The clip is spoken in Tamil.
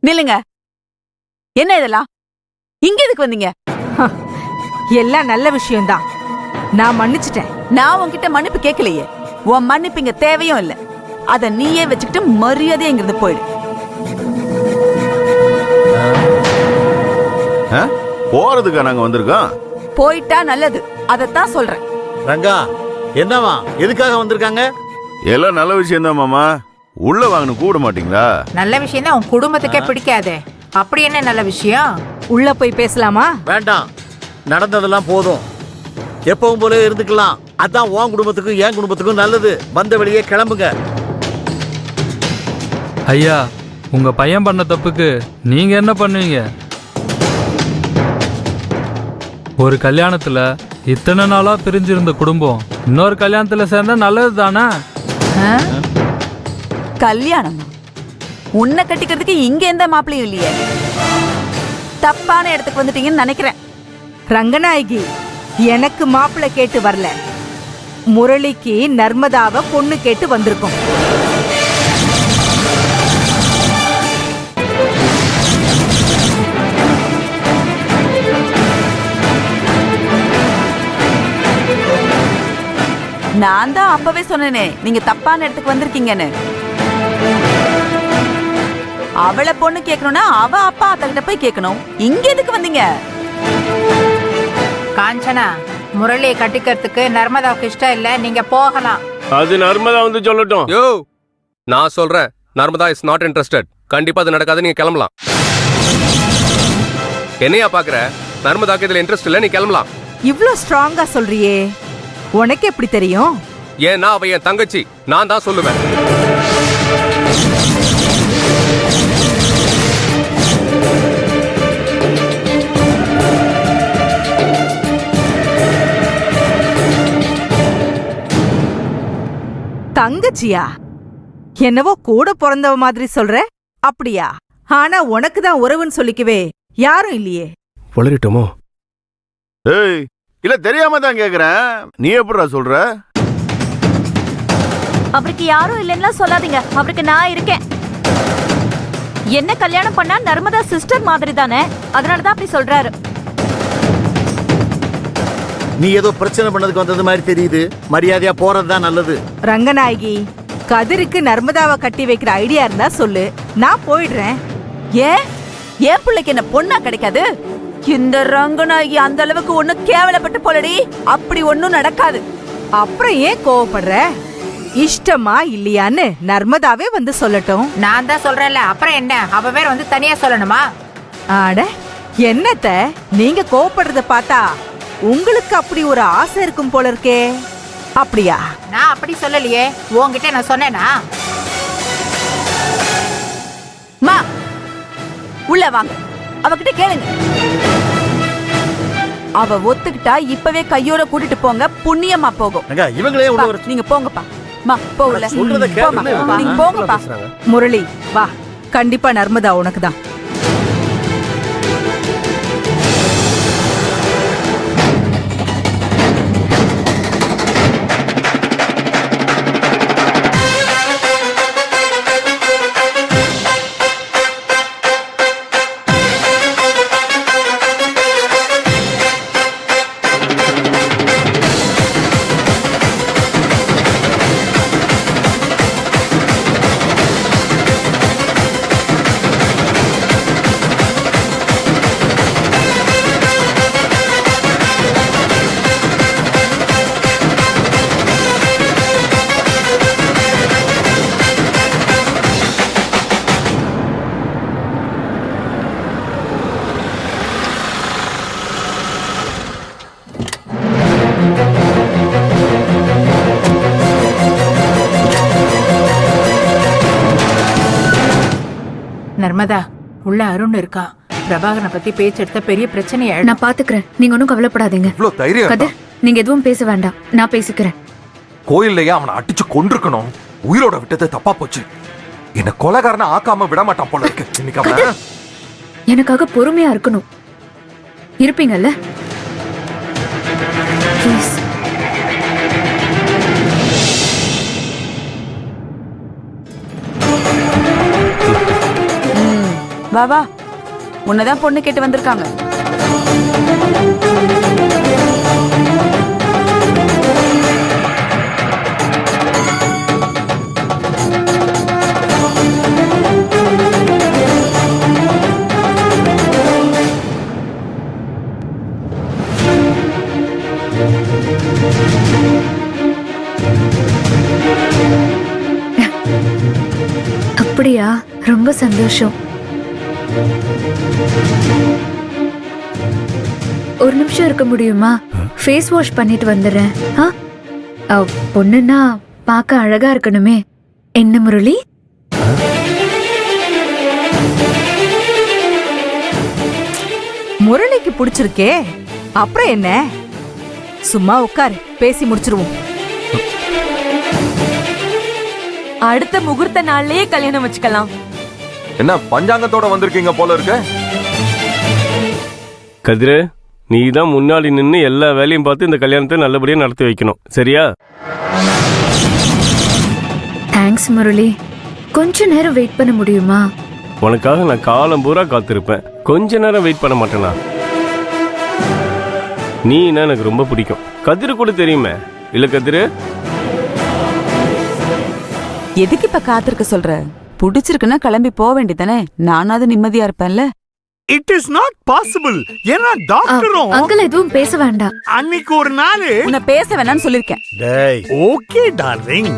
நில்லுங்க. என்ன இதெல்லாம்? இங்க எதுக்கு வந்தீங்க? எல்லாம் நல்ல விஷயம்தான். நான் மன்னிச்சிட்டேன். நான் உன்கிட்ட மன்னிப்பு கேட்கலையே. உன் மன்னிப்பு இங்க தேவையும் இல்ல. அத நீயே வச்சுக்கிட்டு மரியாதையா இங்கிருந்து போயிடு. போறதுக்கா நாங்க வந்திருக்கோம்? போயிட்டா நல்லது. அதத்தான் சொல்றேன். ரங்கா, என்னவா எதுக்காக வந்திருக்காங்க? எல்லாம் நல்ல விஷயம் தான் மாமா. உள்ள வாங்கணும் கூட மாட்டீங்களா? நல்ல விஷயம் தான். உன் குடும்பத்துக்கே பிடிக்காதே. அப்படி என்ன நல்ல விஷயம்? உள்ள போய் பேசலாமா? வேண்டாம், நடந்ததெல்லாம் போதும். எப்பவும் போல இருந்துக்கலாம். அதான் உன் குடும்பத்துக்கும் என் குடும்பத்துக்கும் நல்லது. வந்த வழியே கிளம்புங்க. ஐயா, உங்க பையன் பண்ண தப்புக்கு நீங்க என்ன பண்ணுவீங்க? ஒரு கல்யாணத்துல இத்தனை நாளா பிரிஞ்சிருந்த குடும்பம் இன்னொரு கல்யாணத்துல சேர்ந்தா நல்லது தானே? கல்யாணமா? உன்னை கட்டிக்கிறதுக்கு இங்க எந்த மாப்பிளையும் இல்லையே. தப்பான இடத்துக்கு வந்துட்டீங்கன்னு நினைக்கிறேன். ரங்கநாயகி, எனக்கு மாப்பிள்ளை கேட்டு வரல. முரளிக்கு நர்மதாவை பொண்ணு கேட்டு வந்திருக்கோம். நான் தான் அப்பவே சொன்னேனே நீங்க தப்பான இடத்துக்கு வந்திருக்கீங்கன்னு. அவளை பொண்ணு கேட்கணும்னா அவ அப்பா அத்தகிட்ட போய் கேட்கணும். இங்க எதுக்கு வந்தீங்க? காஞ்சனா, முரளியை கட்டிக்கிறதுக்கு நர்மதாவுக்கு இஷ்டம் இல்ல. நீங்க போகலாம். அது நர்மதா வந்து சொல்லட்டும். யோ, நான் சொல்றேன், நர்மதா இஸ் நாட் இன்ட்ரெஸ்டட். கண்டிப்பா அது நடக்காது. நீங்க கிளம்பலாம். என்னையா பாக்குற? நர்மதாக்கு இதுல இன்ட்ரெஸ்ட் இல்ல. நீ கிளம்பலாம். இவ்ளோ ஸ்ட்ராங்கா சொல்றியே, உனக்கு எப்படி தெரியும்? ஏன்னா அவ என் தங்கச்சி. நான் தான் சொல்லுவேன். தங்கச்சியா? என்னவோ கூட பிறந்தவ மாதிரி சொல்ற. அப்படியா? ஆனா உனக்கு தான் உறவுன்னு சொல்லிக்கவே யாரும் இல்லையே. வளரட்டுமோ? ஏய், இல்ல தெரியாம தான் கேக்குறேன். நீ எப்படிடா சொல்ற? அவருக்கு யாரும் இல்லைன்னா சொல்லாதீங்க. அவருக்கு நான் இருக்கேன். என்ன கல்யாணம் பண்ணா நர்மதா சிஸ்டர் மாதிரி தானே, அதனாலதான் அப்படி சொல்றாரு. நீ ஏதோ பிரச்சனை பண்ணதுக்கு வந்தது மாதிரி தெரியுது. மரியாதையா போறதுதான் நல்லது. ரங்கநாயகி, கதிருக்கு நர்மதாவை கட்டி வைக்கிற ஐடியா இருந்தா சொல்லு, நான் போயிடுறேன். ஏன் என் பிள்ளைக்கு என்ன பொண்ணா கிடைக்காது? இந்த ரங்கநாயகி அந்த அளவுக்கு ஒண்ணு கேவலப்பட்டு போலடி. அப்படி ஒண்ணும் நடக்காது. அப்புறம் ஏன் கோவப்படுற? இஷ்டமா இல்லையான்னு நர்மதாவே வந்து சொல்லட்டும். நான் தான் சொல்றேன்ல, அப்புறம் என்ன? அவ வேற வந்து தனியா சொல்லணுமா? ஆட, என்னத்த நீங்க கோவப்படுறத பார்த்தா உங்களுக்கு அப்படி ஒரு ஆசை இருக்கும் போல இருக்கே. அப்படியா? நான் அப்படி சொல்லலையே. உன்கிட்ட நான் சொன்னேனா? மா, உள்ள வாங்க. அவகிட்ட கேளுங்க. அவ ஒத்துக்கிட்டா இப்பவே கையோட கூட்டிட்டு போங்க. புண்ணியமா போகும். ரங்கா, இவங்களே உள்ள வர நீங்க போங்கப்பா. மா, போகல. சொல்றத கேளுங்க. நீங்க போங்கப்பா. முரளி, வா. கண்டிப்பா நர்மதா உனக்கு தான். நர்மதா, உள்ள அருண் இருக்கான். பிரபாகரனை பத்தி பேச்சு எடுத்த பெரிய பிரச்சனையா? நான் பாத்துக்கிறேன். நீங்க ஒன்னும் கவலைப்படாதீங்க. இவ்ளோ தைரியம் கதிர், நீங்க எதுவும் பேச வேண்டாம். நான் பேசிக்கிறேன். கோயில்லையே அவனை அடிச்சு கொண்டிருக்கணும். உயிரோட விட்டது தப்பா போச்சு. என்ன கொலைகாரனை ஆக்காம விட மாட்டான் போல இருக்கு. இன்னைக்கு அவன் எனக்காக பொறுமையா இருக்கணும். இருப்பீங்கல்ல? ப்ளீஸ். வா வா, உன்னதான் பொண்ணு கேட்டு வந்திருக்காங்க. அப்படியா? ரொம்ப சந்தோஷம். ஒரு நிமிஷம் இருக்க முடியுமா? ஃபேஸ் வாஷ் பண்ணிட்டு வந்துடுறேன். பொண்ணுன்னா பார்க்க அழகா இருக்கணுமே. என்ன முரளி? முரளிக்கு பிடிச்சிருக்கே, அப்புறம் என்ன? சும்மா உட்காரு, பேசி முடிச்சிருவோம். அடுத்த முகூர்த்த நாள்லயே கல்யாணம் வச்சுக்கலாம். என்ன பஞ்சாங்கத்தோட வந்திருக்கீங்க போல இருக்கு? கதிரு, நீ தான் முன்னாடி நின்று எல்லா வேலையும் பார்த்து இந்த கல்யாணத்தை நல்லபடியா நடத்தி வைக்கணும், சரியா? தேங்க்ஸ் முரளி. கொஞ்ச நேரம் வெயிட் பண்ண முடியுமா? உனக்காக நான் காலம் பூரா காத்திருப்பேன். கொஞ்ச நேரம் வெயிட் பண்ண மாட்டேனா? நீனா எனக்கு ரொம்ப பிடிக்கும். கதிரு கூட தெரியுமே இல்ல கதிரு? எதுக்கு இப்ப காத்திருக்க சொல்ற? புடிச்சிருக்குன்னா கிளம்பி போக வேண்டியதானே? நானாவது நிம்மதியா இருப்பேன்ல. It is not possible. ஏன்னா டாக்டரும் அங்கிள் எதுவும் பேச வேண்டாம். அன்னைக்கு ஒரு நாள் உன்னை பேச வேணாம்னு சொல்லிருக்கேன். டேய், ஓகே டார்லிங்.